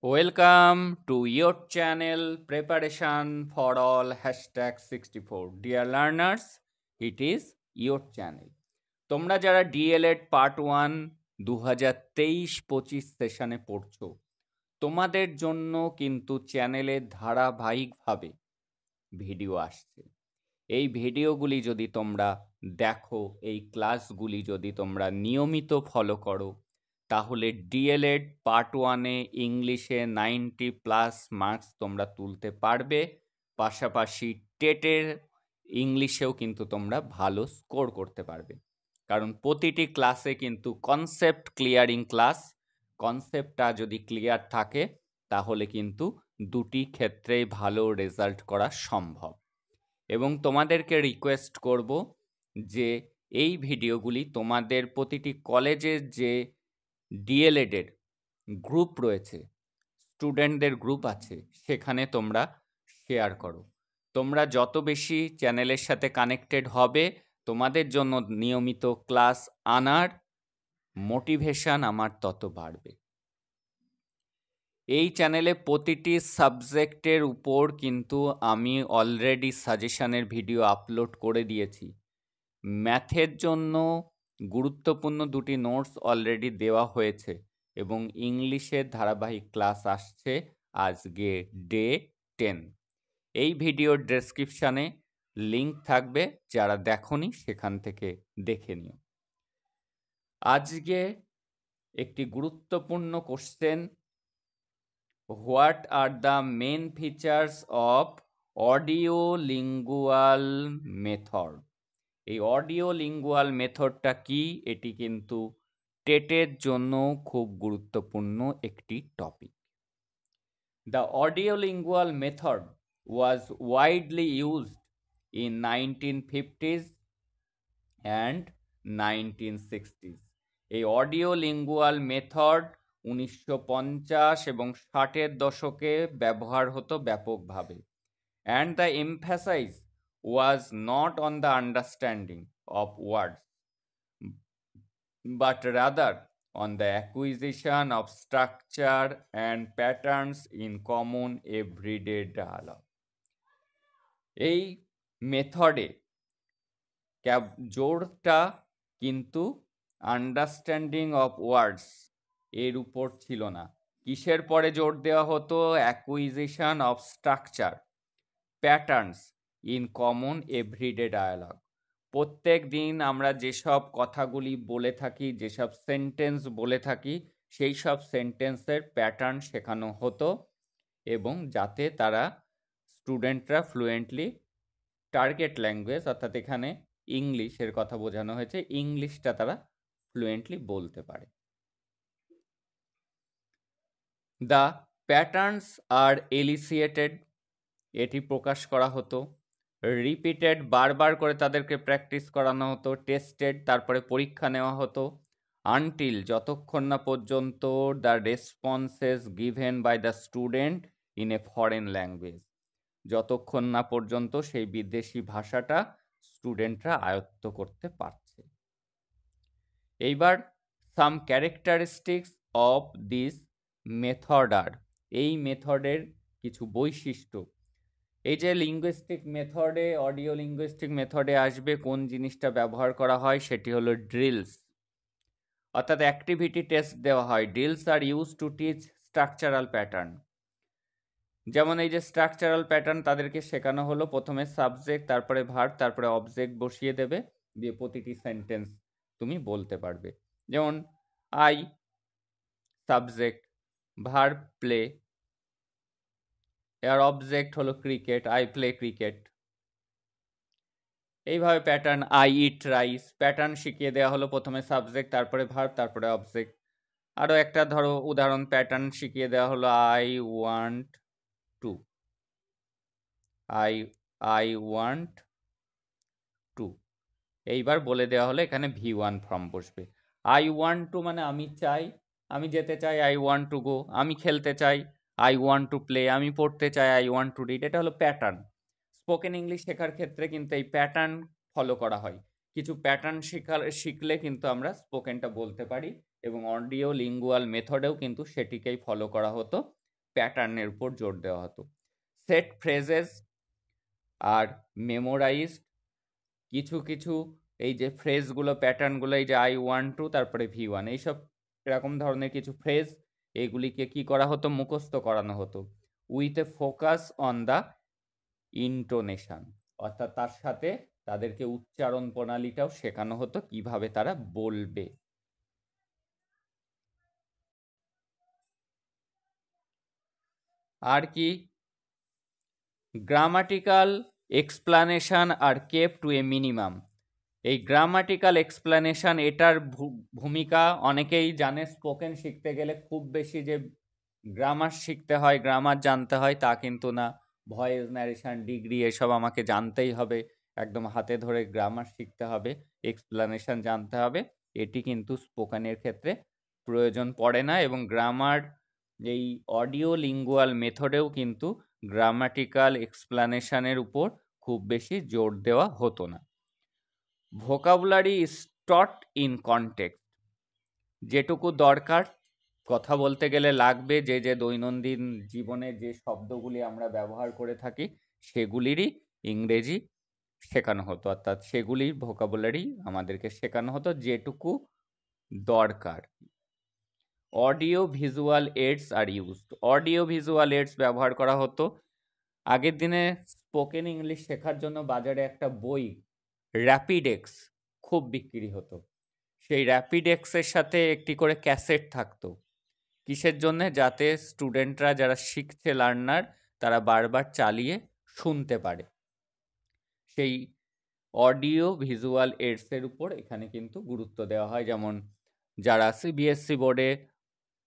Welcome to your channel Preparation for All #64. Dear learners, it is your channel. তোমরা যারা DLED part 1 2023-25 সেশনে পড়ছো, তোমাদের জন্য কিন্তু চ্যানেলে ধারাবাহিকভাবে ভিডিও আসছে। এই ভিডিওগুলি যদি তোমরা দেখো, এই ক্লাসগুলি যদি তোমরা নিয়মিত ফলো করো, তাহলে ডিএলএড পার্ট 1-এ ইংলিশে 90+ মার্কস তোমরা তুলতে পারবে। পাশাপাশি টেটের ইংলিশেও কিন্তু তোমরা ভালো স্কোর করতে পারবে, কারণ প্রতিটি ক্লাসে কিন্তু কনসেপ্ট ক্লিয়ারিং ক্লাস। কনসেপ্টটা যদি ক্লিয়ার থাকে তাহলে কিন্তু দুটি ক্ষেত্রেই ভালো রেজাল্ট করা সম্ভব। এবং তোমাদেরকে রিকোয়েস্ট করব যে এই ভিডিওগুলি তোমাদের প্রতিটি কলেজের যে ডিএলএডের গ্রুপ রয়েছে, স্টুডেন্টদের গ্রুপ আছে, সেখানে তোমরা শেয়ার করো। তোমরা যত বেশি চ্যানেলের সাথে কানেক্টেড হবে, তোমাদের জন্য নিয়মিত ক্লাস আনার মোটিভেশন আমার তত বাড়বে। এই চ্যানেলে প্রতিটি সাবজেক্টের উপর কিন্তু আমি অলরেডি সাজেশনের ভিডিও আপলোড করে দিয়েছি। ম্যাথের জন্য গুরুত্বপূর্ণ দুটি নোটস অলরেডি দেওয়া হয়েছে এবং ইংলিশের ধারাবাহিক ক্লাস আসছে আজকে ডে 10। এই ভিডিওর ডেসক্রিপশানে লিঙ্ক থাকবে, যারা দেখোনি সেখান থেকে দেখে নিও। আজকে একটি গুরুত্বপূর্ণ question, what are the main features of audio lingual method. এই অডিও লিঙ্গুয়াল মেথডটা কি, এটি কিন্তু টেটের জন্য খুব গুরুত্বপূর্ণ একটি topic. The audio lingual method was widely used in 1950s and 1960s। এই অডিও লিঙ্গুয়াল মেথড 1950 এবং 60-এর দশকে ব্যবহার হতো ব্যাপকভাবে। And the emphasise was not on the understanding of words, but rather on the acquisition of structure and patterns in common everyday dialogue. এই মেথডে জোরটা কিন্তু আন্ডারস্ট্যান্ডিং অফ ওয়ার্ডস এর উপর ছিল না। কিসের পরে জোর দেওয়া হতো? Acquisition of structure, patterns in common everyday dialogue. প্রত্যেক দিন আমরা যেসব কথাগুলি বলে থাকি, যেসব সেন্টেন্স বলে থাকি, সেই সব সেন্টেন্সের প্যাটার্ন শেখানো হতো, এবং যাতে তারা স্টুডেন্টরা ফ্লুয়েন্টলি টার্গেট ল্যাঙ্গুয়েজ, অর্থাৎ এখানে ইংলিশের কথা বোঝানো হয়েছে, ইংলিশটা তারা ফ্লুয়েন্টলি বলতে পারে। দ্য প্যাটার্নস আর এলিসিয়েটেড, এটি প্রকাশ করা হতো। রিপিটেড, বারবার করে তাদেরকে প্র্যাকটিস করানো হতো। টেস্টেড, তারপরে পরীক্ষা নেওয়া হতো। আনটিল, যতক্ষণ না পর্যন্ত the responses given by the student in a foreign language, যতক্ষণ না পর্যন্ত সেই বিদেশি ভাষাটা স্টুডেন্টরা আয়ত্ত করতে পারছে। এইবার সাম ক্যারেক্টারিস্টিক্স অফ দিস মেথড আর, এই মেথডের কিছু বৈশিষ্ট্য। এই যে লিঙ্গুইস্টিক মেথডে, অডিও লিঙ্গুইস্টিক মেথডে আসবে কোন জিনিসটা ব্যবহার করা হয়, সেটি হলো ড্রিলস, অর্থাৎ অ্যাক্টিভিটি টেস্ট দেওয়া হয়। Drills are use to teach structural pattern. যেমন এই যে স্ট্রাকচারাল প্যাটার্ন তাদেরকে শেখানো হলো, প্রথমে সাবজেক্ট, তারপরে ভার্ব, তারপরে অবজেক্ট বসিয়ে দেবে, দিয়ে প্রতিটি সেন্টেন্স তুমি বলতে পারবে। যেমন আই সাবজেক্ট, ভার্ব প্লে, এর অবজেক্ট হলো ক্রিকেট, আই প্লে ক্রিকেট। এইভাবে pattern, I eat rice, pattern শিখিয়ে দেওয়া হলো, প্রথমে সাবজেক্ট, তারপরে ভার্ব, তারপরে অবজেক্ট। আরও একটা ধরো উদাহরণ, প্যাটার্ন শিখিয়ে দেওয়া হলো I want to, I want to. এইবার বলে দেওয়া হলো এখানে V1 ফর্ম বসবে। আই ওয়ান্ট টু মানে আমি চাই, আমি যেতে চাই, আই ওয়ান্ট টু গো। আমি খেলতে চাই, আই ওয়ান্ট টু প্লে। আমি পড়তে চাই, আই ওয়ান্ট টু রিড। এটা হলো প্যাটার্ন। স্পোকেন ইংলিশ শেখার ক্ষেত্রে কিন্তু এই প্যাটার্ন ফলো করা হয়। কিছু প্যাটার্ন শিখলে কিন্তু আমরা স্পোকেনটা বলতে পারি, এবং অডিও লিঙ্গুয়াল মেথডেও কিন্তু সেটিকেই ফলো করা হতো, প্যাটার্নের উপর জোর দেওয়া হতো। সেট ফ্রেজেস আর মেমোরাইজড, কিছু কিছু এই যে ফ্রেজগুলো, প্যাটার্নগুলো, এই যে I12 তারপরে V1, এইসব এরকম ধরনের কিছু ফ্রেজ, এগুলিকে কি করা হতো, মুখস্থ করানো হতো with a focus on the intonation, অর্থাৎ তার সাথে তাদেরকে উচ্চারণ প্রণালীটাও শেখানো হতো, কিভাবে তারা বলবে। আর কি, গ্রামাটিক্যাল এক্সপ্লানেশন আর কেপ টু এ মিনিমাম। এই গ্রামাটিক্যাল এক্সপ্লানেশন, এটার ভূমিকা অনেকেই জানে। স্পোকেন শিখতে গেলে খুব বেশি যে গ্রামার শিখতে হয়, গ্রামার জানতে হয়, তা কিন্তু না। ভয়েস ন্যারেশন, ডিগ্রি, এসব আমাকে জানতেই হবে, একদম হাতে ধরে গ্রামার শিখতে হবে, এক্সপ্লানেশন জানতে হবে। এটি কিন্তু স্পোকেনের ক্ষেত্রে প্রয়োজন পড়ে না, এবং গ্রামার এই অডিও লিঙ্গুয়াল মেথডেও কিন্তু গ্রামাটিক্যাল এক্সপ্লানেশনের উপর খুব বেশি জোর দেওয়া হতো না। Vocabulary is taught in context, যেটুকু দরকার কথা বলতে গেলে লাগবে, যে দৈনন্দিন জীবনে যে শব্দগুলি আমরা ব্যবহার করে থাকি সেগুলিরই ইংরেজি শেখানো হতো, অর্থাৎ সেগুলির ভোকাবুলারি আমাদেরকে শেখানো হতো যেটুকু দরকার। Audio visual AIDS are used, audio visual AIDS ব্যবহার করা হতো। আগের দিনে স্পোকেন ইংলিশ শেখার জন্য বাজারে একটা বই র্যাপিডেক্স খুব বিক্রি হতো। সেই র্যাপিডেক্সের সাথে একটি করে ক্যাসেট থাকতো। কিসের জন্যে? যাতে স্টুডেন্টরা যারা শিখছে, লার্নার, তারা বারবার চালিয়ে শুনতে পারে। সেই অডিও ভিজুয়াল এইডসের উপর এখানে কিন্তু গুরুত্ব দেওয়া হয়। যেমন যারা সিবিএসসি বোর্ডে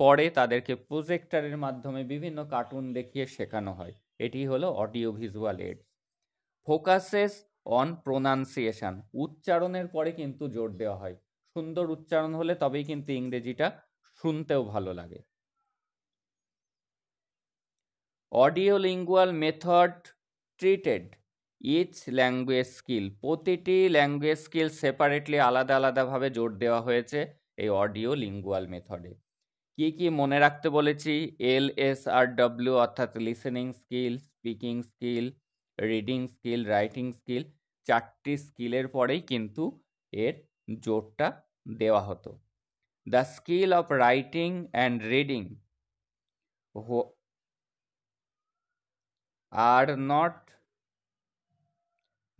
পড়ে তাদেরকে প্রজেক্টরের মাধ্যমে বিভিন্ন কার্টুন দেখিয়ে শেখানো হয়। এটি হলো audio visual AIDS. Focuses on pronunciation, উচ্চারণের পরে কিন্তু জোর দেওয়া হয়। সুন্দর উচ্চারণ হলে তবেই কিন্তু ইংরেজিটা শুনতেও ভালো লাগে। Audio lingual method treated each language skill, প্রতিটি ল্যাঙ্গুয়েজ স্কিল সেপারেটলি আলাদা আলাদাভাবে জোর দেওয়া হয়েছে এই অডিও লিঙ্গুয়াল মেথডে। কি কি মনে রাখতে বলেছি? LSRW, অর্থাৎ listening skill, speaking skill, reading skill, writing skill, 4টি স্কিলের পরেই কিন্তু এর জোরটা দেওয়া হতো। The skill of writing and reading are not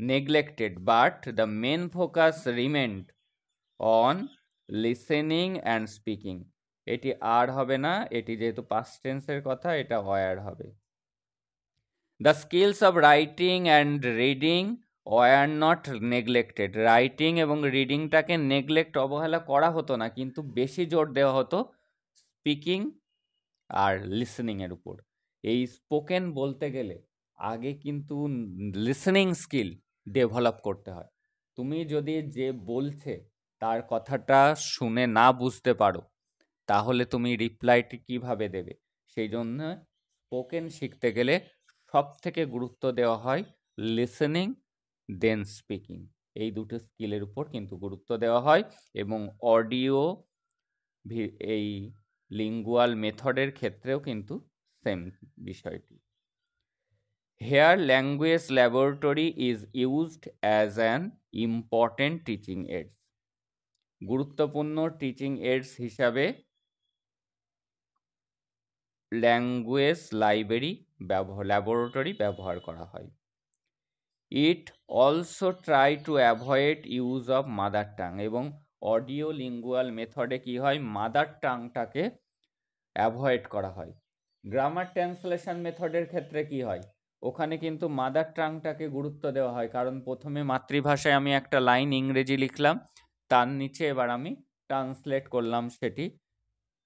neglected, but the main focus remained on listening and speaking. এটি আর হবে না, এটি যেহেতু পাস্ট টেন্সের কথা, এটা ওয়ার হবে। The skills of writing and reading were not neglected. Writing এবং রিডিংটাকে নেগলেক্ট, অবহেলা করা হতো না, কিন্তু বেশি জোর দেওয়া হতো স্পিকিং আর লিসেনিংয়ের উপর। এই স্পোকেন বলতে গেলে আগে কিন্তু লিসেনিং স্কিল ডেভেলপ করতে হয়। তুমি যদি যে বলছে তার কথাটা শুনে না বুঝতে পারো, তাহলে তুমি রিপ্লাইটি কিভাবে দেবে? সেই জন্য স্পোকেন শিখতে গেলে সব থেকে গুরুত্ব দেওয়া হয় লিসেনিং দেন স্পিকিং, এই দুটো স্কিলের উপর কিন্তু গুরুত্ব দেওয়া হয়। এবং অডিও এই লিঙ্গুয়াল মেথডের ক্ষেত্রেও কিন্তু সেম বিষয়টি। Here language laboratory is used as an important teaching aids, গুরুত্বপূর্ণ টিচিং এইডস হিসাবে ল্যাঙ্গুয়েজ ল্যাবরেটরি ব্যবহার করা হয়। It also try to avoid use of mother tongue, এবং অডিও লিঙ্গুয়াল মেথডে কি হয়, মাদার টাংটাকে অ্যাভয়েড করা হয়। গ্রামার ট্রান্সলেশন মেথডের ক্ষেত্রে কি হয়, ওখানে কিন্তু মাদার টাংটাকে গুরুত্ব দেওয়া হয়, কারণ প্রথমে মাতৃভাষায় আমি একটা লাইন ইংরেজি লিখলাম, তার নিচে এবার আমি ট্রান্সলেট করলাম, সেটি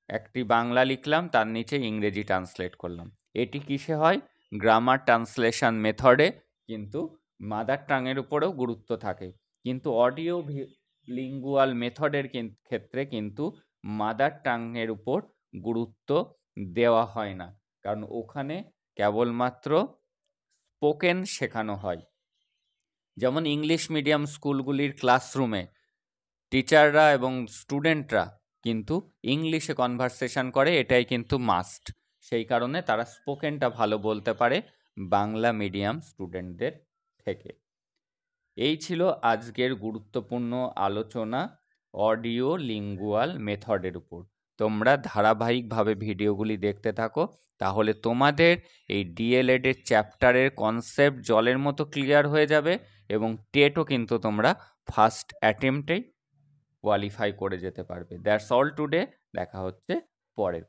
একটি বাংলা লিখলাম, তার নিচে ইংরেজি ট্রান্সলেট করলাম। এটি কিসে হয়? গ্রামার ট্রান্সলেশন মেথডে কিন্তু মাদার টাংয়ের উপরেও গুরুত্ব থাকে, কিন্তু অডিও লিঙ্গুয়াল মেথডের ক্ষেত্রে কিন্তু মাদার টাংয়ের উপর গুরুত্ব দেওয়া হয় না, কারণ ওখানে কেবলমাত্র স্পোকেন শেখানো হয়। যেমন ইংলিশ মিডিয়াম স্কুলগুলির ক্লাসরুমে টিচাররা এবং স্টুডেন্টরা কিন্তু ইংলিশে কনভারসেশন করে, এটাই কিন্তু মাস্ট। সেই কারণে তারা স্পোকেনটা ভালো বলতে পারে বাংলা মিডিয়াম স্টুডেন্টদের থেকে। এই ছিল আজকের গুরুত্বপূর্ণ আলোচনা অডিও লিঙ্গুয়াল মেথডের উপর। তোমরা ধারাবাহিকভাবে ভিডিওগুলি দেখতে থাকো, তাহলে তোমাদের এই ডিএলএড এর চ্যাপ্টারের কনসেপ্ট জলের মতো ক্লিয়ার হয়ে যাবে এবং টেটও কিন্তু তোমরা ফার্স্ট অ্যাটেম্পটেই কোয়ালিফাই করে যেতে পারবে। That's all today. দেখা হচ্ছে পরের